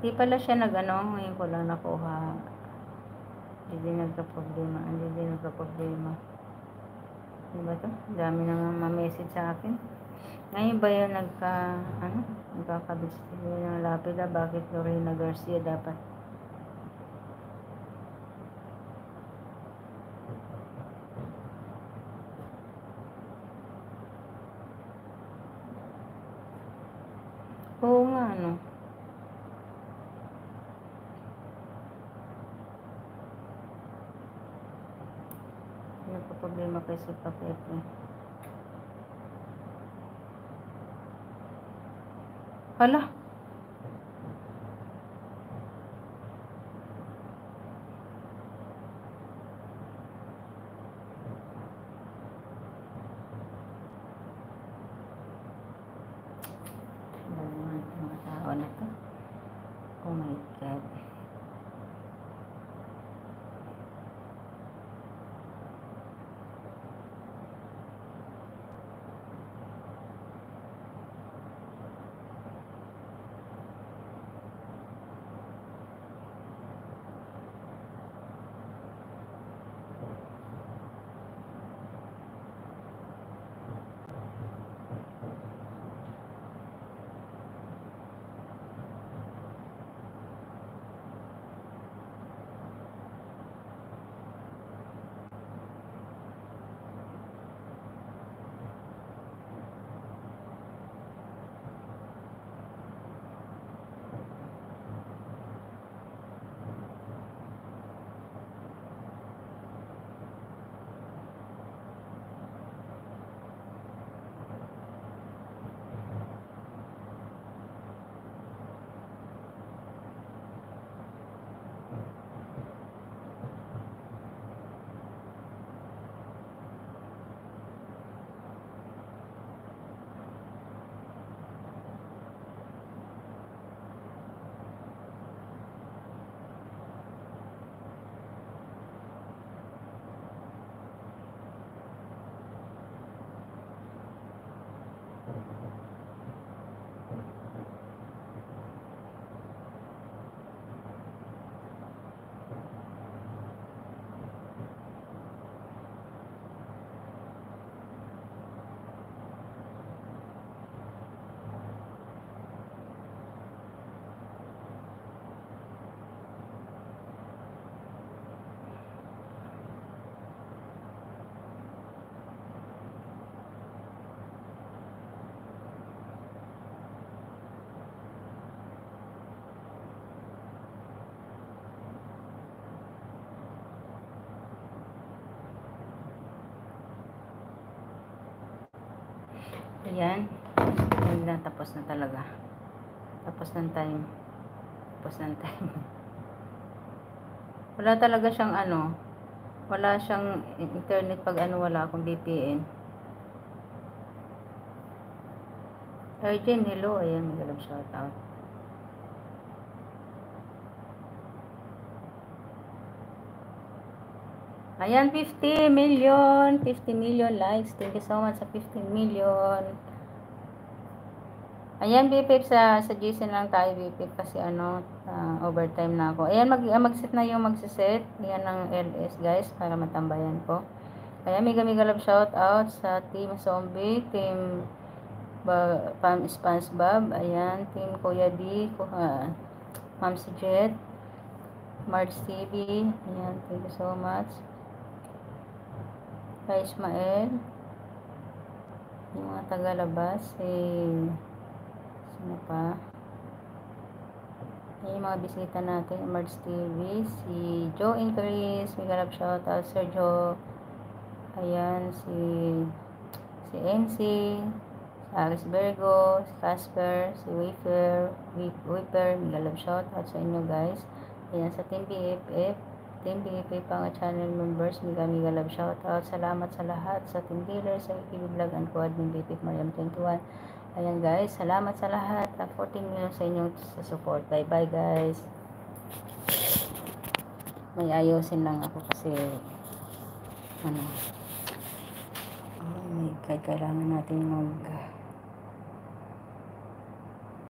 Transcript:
Di pala siya nag-ano, ngayon ko lang nakuha. Hindi din nagka-problema. Diba to? Dami nang ma-message sa akin. Ngayon ba yun nagkakabit ng lapida? Bakit Lorena Garcia dapat? Oo nga, no? Nagka-problema kay si Papepe. Hala! Mga tao na to. Oh my God. Ayan. Ayan na, tapos na talaga. Tapos ng time. Wala talaga siyang wala siyang internet pag wala akong VPN. Arjen, hello. Ayan, mag-love shout out. Ayan, 50 million likes. Thank you so much sa 50 million. Ayan, BPIP sa GC lang tayo, BPIP, kasi overtime na ako. Ayan, mag-set na yung magsiset. Ayan ang LS, guys, para matambayan ko. Ayan, mega love shout out sa Team Zombie, Team Pam SpongeBob. Ayan, Team Kuya D, Ma'am si Jet, Marge TV. Ayan, thank you so much. Kay Ismael, yung mga tagalabas, sino pa? Yung mga bisita natin, Marge TV, si Joe Increase, mega love shout out, Sergio, ayan, si NC, si Alice Bergo, si Casper, si Wipper, mega love shout out sa inyo, guys. Ayan, sa Team BFF, mga channel members, mega love shout out. Salamat sa lahat, sa team dealer, sa Ikili Vlog and Co-admin BFF Mariam 21. Ayan, guys, salamat sa lahat. 14 million sa inyong support. Bye bye, guys. May ayusin lang ako kasi kailangan natin